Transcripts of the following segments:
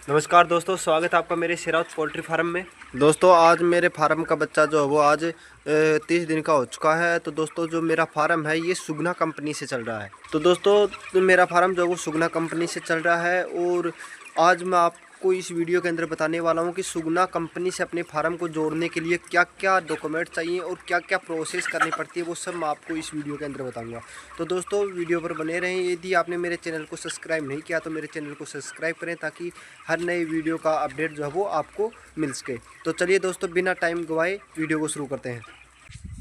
नमस्कार दोस्तों, स्वागत है आपका मेरे शेरावत पोल्ट्री फार्म में। दोस्तों आज मेरे फार्म का बच्चा जो है वो आज 30 दिन का हो चुका है। तो दोस्तों जो मेरा फार्म है ये सुगना कंपनी से चल रहा है। तो दोस्तों मेरा फार्म जो है वो सुगना कंपनी से चल रहा है और आज मैं आपको इस वीडियो के अंदर बताने वाला हूँ कि सुगना कंपनी से अपने फार्म को जोड़ने के लिए क्या क्या डॉक्यूमेंट चाहिए और क्या क्या प्रोसेस करनी पड़ती है, वो सब मैं आपको इस वीडियो के अंदर बताऊँगा। तो दोस्तों वीडियो पर बने रहें। यदि आपने मेरे चैनल को सब्सक्राइब नहीं किया तो मेरे चैनल को सब्सक्राइब करें ताकि हर नई वीडियो का अपडेट जो है वो आपको मिल सके। तो चलिए दोस्तों बिना टाइम गवाए वीडियो को शुरू करते हैं।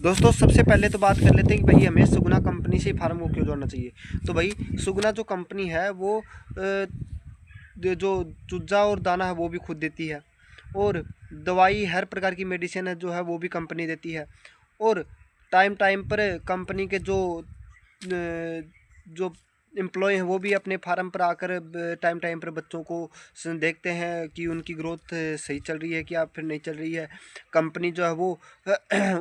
दोस्तों सबसे पहले तो बात कर लेते हैं कि भाई हमें सुगना कंपनी से फार्म को क्यों जोड़ना चाहिए। तो भाई सुगना जो कंपनी है वो जो चूजा और दाना है वो भी खुद देती है और दवाई हर प्रकार की मेडिसिन है जो है वो भी कंपनी देती है। और टाइम टाइम पर कंपनी के जो एम्प्लॉय हैं वो भी अपने फार्म पर आकर टाइम टाइम पर बच्चों को देखते हैं कि उनकी ग्रोथ सही चल रही है कि या फिर नहीं चल रही है। कंपनी जो है वो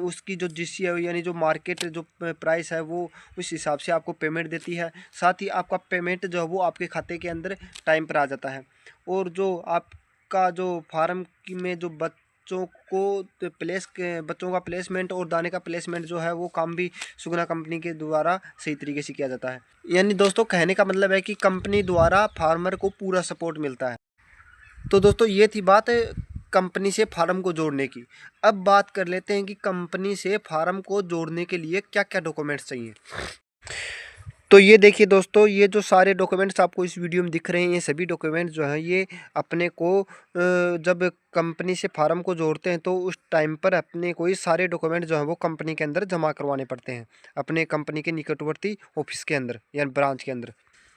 उसकी जो जिस यानी जो मार्केट जो प्राइस है वो उस हिसाब से आपको पेमेंट देती है। साथ ही आपका पेमेंट जो है वो आपके खाते के अंदर टाइम पर आ जाता है। और जो आपका जो फार्म में जो बच्चों का प्लेसमेंट और दाने का प्लेसमेंट जो है वो काम भी सुगना कंपनी के द्वारा सही तरीके से किया जाता है। यानी दोस्तों कहने का मतलब है कि कंपनी द्वारा फार्मर को पूरा सपोर्ट मिलता है। तो दोस्तों ये थी बात कंपनी से फार्म को जोड़ने की। अब बात कर लेते हैं कि कंपनी से फार्म को जोड़ने के लिए क्या क्या डॉक्यूमेंट्स चाहिए। तो ये देखिए दोस्तों, ये जो सारे डॉक्यूमेंट्स आपको इस वीडियो में दिख रहे हैं ये सभी डॉक्यूमेंट्स जो हैं ये अपने को जब कंपनी से फार्म को जोड़ते हैं तो उस टाइम पर अपने को ये सारे डॉक्यूमेंट जो हैं वो कंपनी के अंदर जमा करवाने पड़ते हैं, अपने कंपनी के निकटवर्ती ऑफिस के अंदर या ब्रांच के अंदर।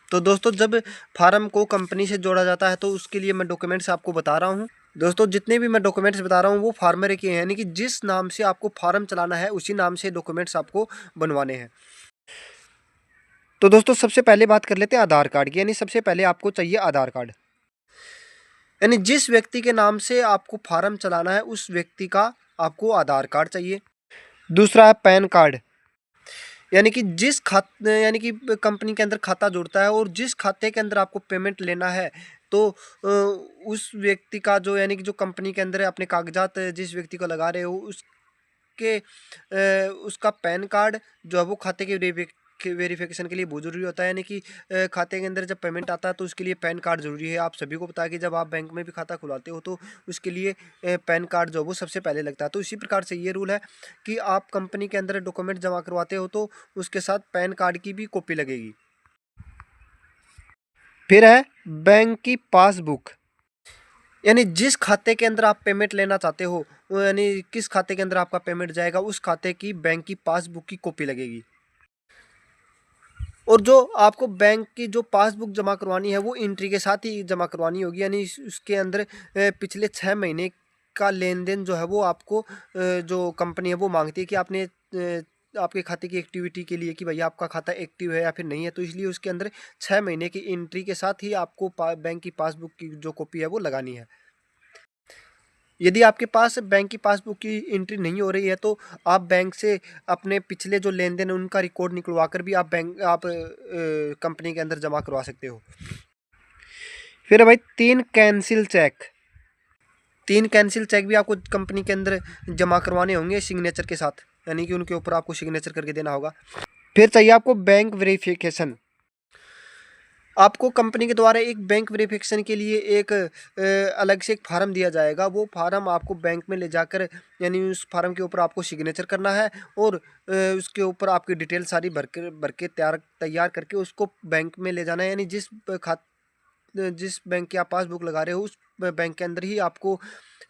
तो दोस्तों जब फार्म को कंपनी से जोड़ा जाता है तो उसके लिए मैं डॉक्यूमेंट्स आपको बता रहा हूँ। दोस्तों जितने भी मैं डॉक्यूमेंट्स बता रहा हूँ वो फार्मर के हैं, यानी कि जिस नाम से आपको फार्म चलाना है उसी नाम से डॉक्यूमेंट्स आपको बनवाने हैं। तो दोस्तों सबसे पहले बात कर लेते हैं आधार कार्ड की। यानी सबसे पहले आपको चाहिए आधार कार्ड, यानी जिस व्यक्ति के नाम से आपको फार्म चलाना है उस व्यक्ति का आपको आधार कार्ड चाहिए। दूसरा है पैन कार्ड, यानी कि जिस खाते यानी कि कंपनी के अंदर खाता जुड़ता है और जिस खाते के अंदर आपको पेमेंट लेना है तो उस व्यक्ति का जो यानी कि जो कंपनी के अंदर अपने कागजात जिस व्यक्ति को लगा रहे हो उसके उसका पैन कार्ड जो है वो खाते के वेरिफिकेशन के लिए बहुत ज़रूरी होता है। यानी कि खाते के अंदर जब पेमेंट आता है तो उसके लिए पैन कार्ड ज़रूरी है। आप सभी को पता है कि जब आप बैंक में भी खाता खुलाते हो तो उसके लिए पैन कार्ड जो है वो सबसे पहले लगता है। तो इसी प्रकार से ये रूल है कि आप कंपनी के अंदर डॉक्यूमेंट जमा करवाते हो तो उसके साथ पैन कार्ड की भी कॉपी लगेगी। फिर है बैंक की पासबुक, यानी जिस खाते के अंदर आप पेमेंट लेना चाहते हो यानी किस खाते के अंदर आपका पेमेंट जाएगा उस खाते की बैंक की पासबुक की कॉपी लगेगी। और जो आपको बैंक की जो पासबुक जमा करवानी है वो एंट्री के साथ ही जमा करवानी होगी, यानी उसके अंदर पिछले 6 महीने का लेन देन जो है वो आपको जो कंपनी है वो मांगती है कि आपने आपके खाते की एक्टिविटी के लिए कि भैया आपका खाता एक्टिव है या फिर नहीं है, तो इसलिए उसके अंदर 6 महीने की एंट्री के साथ ही आपको बैंक की पासबुक की जो कॉपी है वो लगानी है। यदि आपके पास बैंक की पासबुक की एंट्री नहीं हो रही है तो आप बैंक से अपने पिछले जो लेन देन उनका रिकॉर्ड निकलवा कर भी आप कंपनी के अंदर जमा करवा सकते हो। फिर है भाई 3 कैंसिल चेक भी आपको कंपनी के अंदर जमा करवाने होंगे सिग्नेचर के साथ, यानी कि उनके ऊपर आपको सिग्नेचर करके देना होगा। फिर चाहिए आपको बैंक वेरिफिकेशन। आपको कंपनी के द्वारा एक बैंक वेरिफिकेशन के लिए एक अलग से एक फार्म दिया जाएगा। वो फार्म आपको बैंक में ले जाकर यानी उस फार्म के ऊपर आपको सिग्नेचर करना है और उसके ऊपर आपकी डिटेल सारी भर के तैयार करके उसको बैंक में ले जाना है। यानी जिस बैंक की आप पासबुक लगा रहे हो उस बैंक के अंदर ही आपको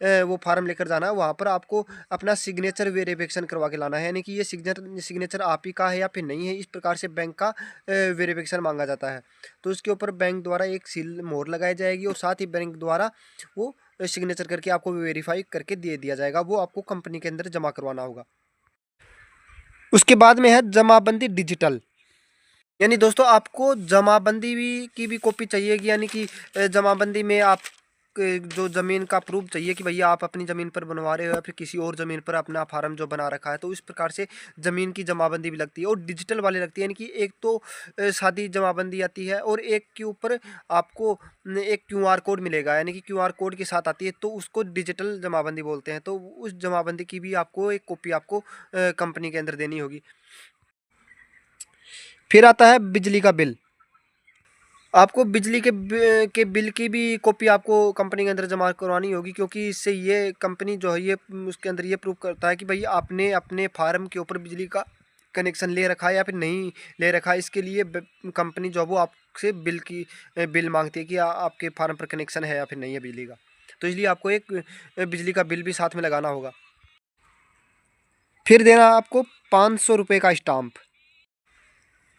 वो फार्म लेकर जाना है। वहाँ पर आपको अपना सिग्नेचर वेरिफिकेशन करवा के लाना है, यानी कि ये सिग्नेचर आप ही का है या फिर नहीं है, इस प्रकार से बैंक का वेरिफिकेशन मांगा जाता है। तो उसके ऊपर बैंक द्वारा एक सील मोहर लगाई जाएगी और साथ ही बैंक द्वारा वो सिग्नेचर करके आपको वेरीफाई करके दे दिया जाएगा। वो आपको कंपनी के अंदर जमा करवाना होगा। उसके बाद में है जमाबंदी डिजिटल, यानी दोस्तों आपको जमाबंदी की भी कॉपी चाहिएगी। यानी कि जमाबंदी में आप जो ज़मीन का प्रूफ चाहिए कि भैया आप अपनी ज़मीन पर बनवा रहे हो या फिर किसी और ज़मीन पर अपना फार्म जो बना रखा है, तो इस प्रकार से ज़मीन की जमाबंदी भी लगती है और डिजिटल वाली लगती है। यानी कि एक तो सादी जमाबंदी आती है और एक के ऊपर आपको एक क्यूआर कोड मिलेगा, यानी कि क्यूआर कोड के साथ आती है, तो उसको डिजिटल जमाबंदी बोलते हैं। तो उस जमाबंदी की भी आपको एक कॉपी आपको कंपनी के अंदर देनी होगी। फिर आता है बिजली का बिल। आपको बिजली के बिल की भी कॉपी आपको कंपनी के अंदर जमा करवानी होगी, क्योंकि इससे ये कंपनी जो है ये उसके अंदर ये प्रूव करता है कि भाई आपने अपने फार्म के ऊपर बिजली का कनेक्शन ले रखा है या फिर नहीं ले रखा है। इसके लिए कंपनी जो है वो आपसे बिल मांगती है कि आपके फार्म पर कनेक्शन है या फिर नहीं है बिजली का। तो इसलिए आपको एक बिजली का बिल भी साथ में लगाना होगा। फिर देना आपको 500 रुपये का स्टाम्प।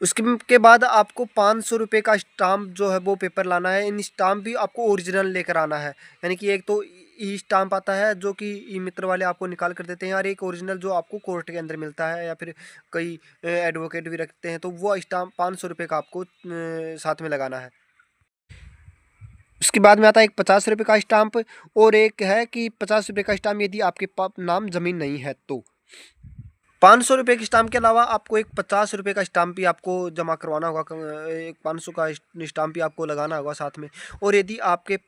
उसके के बाद आपको 500 रुपये का स्टाम्प जो है वो पेपर लाना है। इन स्टाम्प भी आपको ओरिजिनल लेकर आना है, यानी कि एक तो ई स्टाम्प आता है जो कि ई मित्र वाले आपको निकाल कर देते हैं, और एक ओरिजिनल जो आपको कोर्ट के अंदर मिलता है या फिर कई एडवोकेट भी रखते हैं, तो वो स्टाम्प 500 रुपये का आपको साथ में लगाना है। उसके बाद में आता है एक 50 रुपये का स्टाम्प, और एक है कि 50 रुपये का स्टाम्प यदि आपके पास नाम ज़मीन नहीं है तो। 500 रुपये के स्टाम्प के अलावा आपको एक 50 रुपये का स्टाम्प भी आपको जमा करवाना होगा। एक 500 का स्टाम्प भी आपको लगाना होगा साथ में। और यदि आपके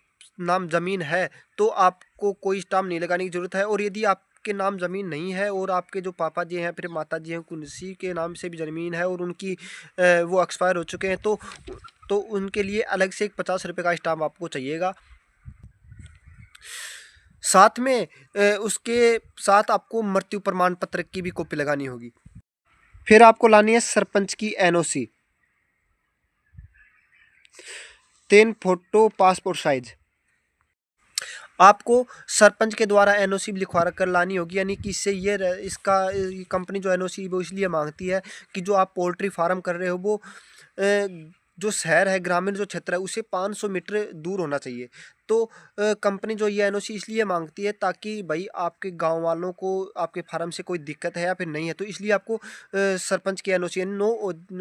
नाम ज़मीन है तो आपको कोई स्टाम्प नहीं लगाने की ज़रूरत है, और यदि आपके नाम ज़मीन नहीं है और आपके जो पापा जी हैं फिर माता जी हैं किसी के नाम से भी ज़मीन है और उनकी वो एक्सपायर हो चुके हैं, तो उनके लिए अलग से एक 50 रुपये का स्टाम्प आपको चाहिएगा। साथ में उसके साथ आपको मृत्यु प्रमाण पत्र की भी कॉपी लगानी होगी। फिर आपको लानी है सरपंच की एनओसी, 3 फोटो पासपोर्ट साइज। आपको सरपंच के द्वारा एनओसी लिखवा कर लानी होगी, यानी कि इससे इसका कंपनी जो एनओसी वो इसलिए मांगती है कि जो आप पोल्ट्री फार्म कर रहे हो वो जो शहर है, ग्रामीण जो क्षेत्र है उसे 500 मीटर दूर होना चाहिए। तो कंपनी जो ये एनओसी इसलिए मांगती है ताकि भाई आपके गांव वालों को आपके फार्म से कोई दिक्कत है या फिर नहीं है, तो इसलिए आपको सरपंच की एनओसी यानी नो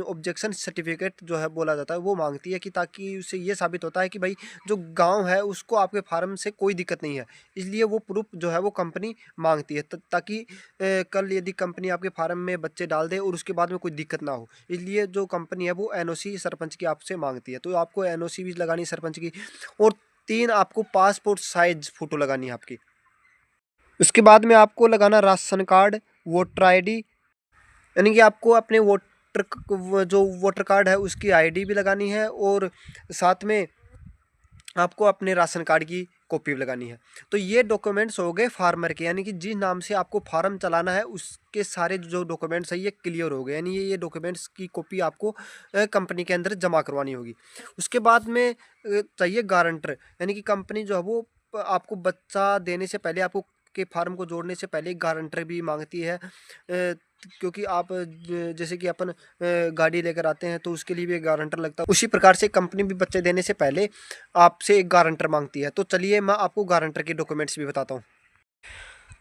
ऑब्जेक्शन सर्टिफिकेट जो है बोला जाता है वो मांगती है, कि ताकि उससे ये साबित होता है कि भाई जो गांव है उसको आपके फार्म से कोई दिक्कत नहीं है। इसलिए वो प्रूफ जो है वो कंपनी मांगती है, ताकि कल यदि कंपनी आपके फार्म में बच्चे डाल दे और उसके बाद में कोई दिक्कत ना हो, इसलिए जो कंपनी है वो एनओसी सरपंच की आपसे मांगती है। तो आपको एनओसी भी लगानी सरपंच की, और 3 आपको पासपोर्ट साइज फोटो लगानी है आपकी। उसके बाद में आपको लगाना राशन कार्ड, वोटर आईडी, यानी कि आपको अपने जो वोटर कार्ड है उसकी आईडी भी लगानी है, और साथ में आपको अपने राशन कार्ड की कॉपी भी लगानी है। तो ये डॉक्यूमेंट्स हो गए फार्मर के, यानी कि जिस नाम से आपको फार्म चलाना है उसके सारे जो डॉक्यूमेंट्स है ये क्लियर हो गए, यानी ये डॉक्यूमेंट्स की कॉपी आपको कंपनी के अंदर जमा करवानी होगी। उसके बाद में चाहिए गारंटर, यानी कि कंपनी जो है वो आपको बच्चा देने से पहले, आपको के फार्म को जोड़ने से पहले गारंटर भी मांगती है, क्योंकि आप जैसे कि अपन गाड़ी लेकर आते हैं तो उसके लिए भी एक गारंटर लगता है, उसी प्रकार से कंपनी भी बच्चे देने से पहले आपसे एक गारंटर मांगती है। तो चलिए मैं आपको गारंटर के डॉक्यूमेंट्स भी बताता हूँ।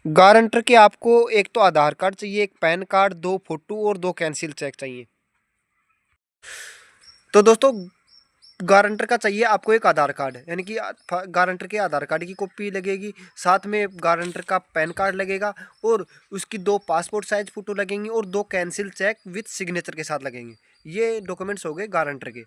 गारंटर के आपको एक तो आधार कार्ड चाहिए, एक पैन कार्ड, 2 फोटो और 2 कैंसिल चेक चाहिए। तो दोस्तों गारंटर का चाहिए आपको एक आधार कार्ड, यानी कि गारंटर के आधार कार्ड की कॉपी लगेगी, साथ में गारंटर का पैन कार्ड लगेगा, और उसकी 2 पासपोर्ट साइज फ़ोटो लगेंगी और 2 कैंसिल चेक विथ सिग्नेचर के साथ लगेंगे। ये डॉक्यूमेंट्स हो गए गारंटर के।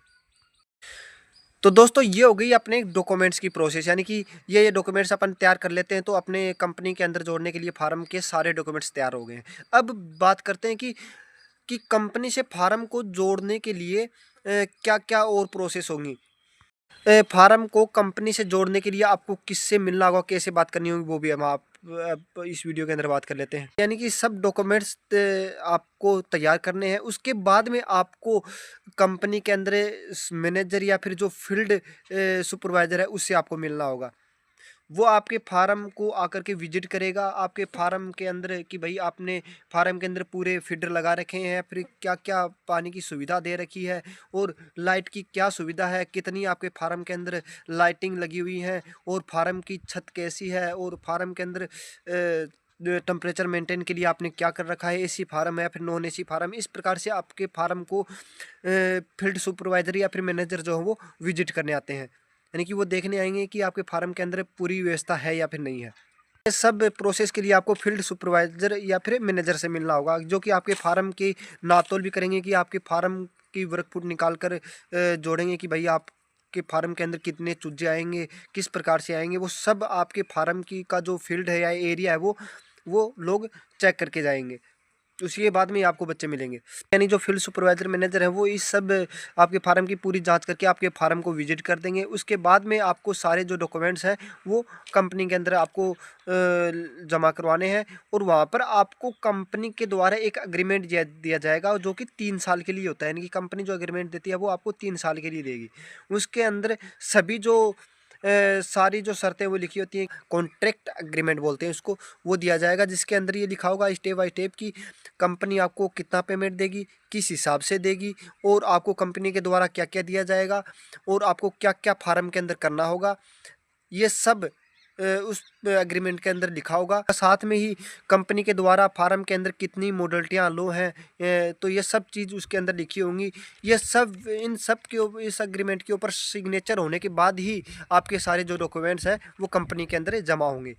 तो दोस्तों ये हो गई अपने डॉक्यूमेंट्स की प्रोसेस, यानी कि ये डॉक्यूमेंट्स अपन तैयार कर लेते हैं तो अपने कंपनी के अंदर जोड़ने के लिए फार्म के सारे डॉक्यूमेंट्स तैयार हो गए हैं। अब बात करते हैं कि कंपनी से फार्म को जोड़ने के लिए क्या क्या और प्रोसेस होंगी। फार्म को कंपनी से जोड़ने के लिए आपको किससे मिलना होगा, कैसे बात करनी होगी, वो भी हम आप इस वीडियो के अंदर बात कर लेते हैं। यानी कि सब डॉक्यूमेंट्स आपको तैयार करने हैं। उसके बाद में आपको कंपनी के अंदर मैनेजर या फिर जो फील्ड सुपरवाइजर है उससे आपको मिलना होगा। वो आपके फार्म को आकर के विजिट करेगा, आपके फार्म के अंदर कि भाई आपने फार्म के अंदर पूरे फीडर लगा रखे हैं, फिर क्या क्या पानी की सुविधा दे रखी है, और लाइट की क्या सुविधा है, कितनी आपके फार्म के अंदर लाइटिंग लगी हुई है, और फार्म की छत कैसी है, और फार्म के अंदर टेम्परेचर मेंटेन के लिए आपने क्या कर रखा है, एसी फार्म है फिर नॉन एसी फार्म। इस प्रकार से आपके फार्म को फील्ड सुपरवाइजर या फिर मैनेजर जो है वो विजिट करने आते हैं। यानी कि वो देखने आएंगे कि आपके फार्म के अंदर पूरी व्यवस्था है या फिर नहीं है। ये सब प्रोसेस के लिए आपको फील्ड सुपरवाइजर या फिर मैनेजर से मिलना होगा, जो कि आपके फार्म की नापतोल भी करेंगे कि आपके फार्म की वर्कफुट निकाल कर जोड़ेंगे कि भाई आप के फार्म के अंदर कितने चूजे आएंगे, किस प्रकार से आएंगे, वो सब आपके फार्म की का जो फील्ड है या एरिया है वो लोग चेक करके जाएंगे। तो उसके बाद में ही आपको बच्चे मिलेंगे। यानी जो फील्ड सुपरवाइजर मैनेजर है वो इस सब आपके फार्म की पूरी जांच करके आपके फार्म को विजिट कर देंगे। उसके बाद में आपको सारे जो डॉक्यूमेंट्स हैं वो कंपनी के अंदर आपको जमा करवाने हैं, और वहाँ पर आपको कंपनी के द्वारा एक एग्रीमेंट दिया जाएगा जो कि 3 साल के लिए होता है। यानी कि कंपनी जो एग्रीमेंट देती है वो आपको 3 साल के लिए देगी। उसके अंदर सभी जो सारी जो शर्तें वो लिखी होती हैं, कॉन्ट्रैक्ट एग्रीमेंट बोलते हैं उसको, वो दिया जाएगा, जिसके अंदर ये लिखा होगा स्टेप बाय स्टेप की कंपनी आपको कितना पेमेंट देगी, किस हिसाब से देगी, और आपको कंपनी के द्वारा क्या क्या दिया जाएगा, और आपको क्या क्या फार्म के अंदर करना होगा, ये सब उस एग्रीमेंट के अंदर लिखा होगा। साथ में ही कंपनी के द्वारा फार्म के अंदर कितनी मॉडल्टियाँ लो हैं, तो ये सब चीज़ उसके अंदर लिखी होंगी। ये सब इन सब के इस एग्रीमेंट के ऊपर सिग्नेचर होने के बाद ही आपके सारे जो डॉक्यूमेंट्स हैं वो कंपनी के अंदर जमा होंगे।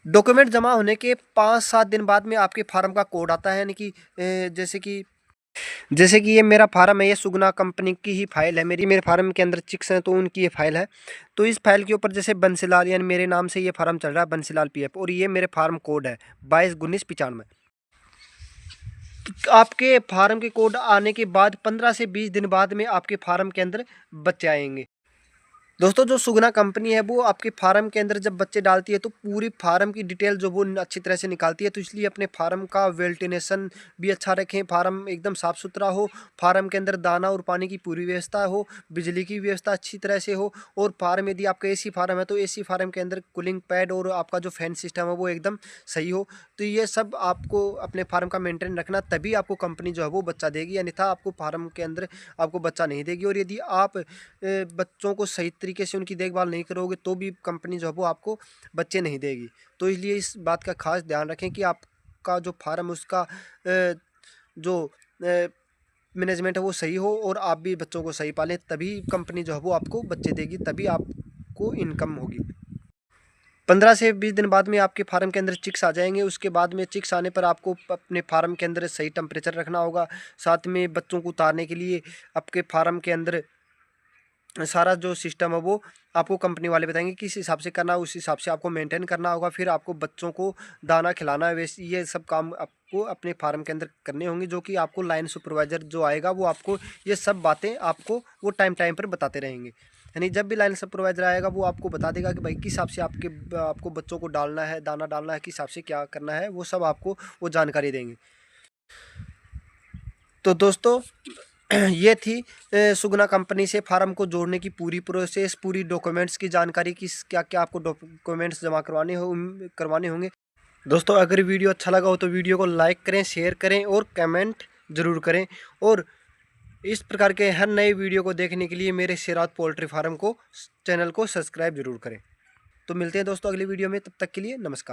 डॉक्यूमेंट जमा होने के 5-7 दिन बाद में आपके फार्म का कोड आता है। यानी कि जैसे कि ये मेरा फार्म है, ये सुगना कंपनी की ही फाइल है, मेरे फार्म के अंदर चिक्स हैं तो उनकी ये फाइल है। तो इस फाइल के ऊपर जैसे बंसीलाल, यानी मेरे नाम से ये फार्म चल रहा है बंसीलाल पीएफ, और ये मेरे फार्म कोड है 221995। आपके फार्म के कोड आने के बाद 15 से 20 दिन बाद में आपके फार्म के अंदर बच्चे आएंगे। दोस्तों जो सुगना कंपनी है वो आपके फार्म के अंदर जब बच्चे डालती है तो पूरी फार्म की डिटेल जो वो अच्छी तरह से निकालती है। तो इसलिए अपने फार्म का वेंटिलेशन भी अच्छा रखें, फार्म एकदम साफ़ सुथरा हो, फार्म के अंदर दाना और पानी की पूरी व्यवस्था हो, बिजली की व्यवस्था अच्छी तरह से हो, और फार्म यदि आपका एसी फार्म है तो एसी फार्म के अंदर कूलिंग पैड और आपका जो फैन सिस्टम है वो एकदम सही हो। तो ये सब आपको अपने फार्म का मेंटेन रखना, तभी आपको कंपनी जो है वो बच्चा देगी, अन्यथा आपको फार्म के अंदर आपको बच्चा नहीं देगी। और यदि आप बच्चों को सही तरीके से उनकी देखभाल नहीं करोगे तो भी कंपनी जो है वो आपको बच्चे नहीं देगी। तो इसलिए इस बात का खास ध्यान रखें कि आपका जो फार्म उसका जो मैनेजमेंट है वो सही हो, और आप भी बच्चों को सही पालें, तभी कंपनी जो है वो आपको बच्चे देगी, तभी आपको इनकम होगी। 15 से 20 दिन बाद में आपके फार्म के अंदर चिक्स आ जाएंगे। उसके बाद में चिक्स आने पर आपको अपने फार्म के अंदर सही टेम्परेचर रखना होगा। साथ में बच्चों को उतारने के लिए आपके फार्म के अंदर सारा जो सिस्टम है वो आपको कंपनी वाले बताएंगे किस हिसाब से करना है, उस हिसाब से आपको मेंटेन करना होगा। फिर आपको बच्चों को दाना खिलाना है, वैसे ये सब काम आपको अपने फार्म के अंदर करने होंगे, जो कि आपको लाइन सुपरवाइजर जो आएगा वो आपको ये सब बातें आपको वो टाइम पर बताते रहेंगे। यानी जब भी लाइन सुपरवाइजर आएगा वो आपको बता देगा कि भाई किस हिसाब से आपको बच्चों को डालना है, दाना डालना है, किस हिसाब से क्या करना है, वो सब आपको वो जानकारी देंगे। तो दोस्तों ये थी सुगना कंपनी से फार्म को जोड़ने की पूरी प्रोसेस, पूरी डॉक्यूमेंट्स की जानकारी, किस क्या क्या आपको डॉक्यूमेंट्स जमा करवाने होंगे। दोस्तों अगर वीडियो अच्छा लगा हो तो वीडियो को लाइक करें, शेयर करें और कमेंट ज़रूर करें, और इस प्रकार के हर नए वीडियो को देखने के लिए मेरे शेरावत पोल्ट्री फार्म को चैनल को सब्सक्राइब जरूर करें। तो मिलते हैं दोस्तों अगली वीडियो में, तब तक के लिए नमस्कार।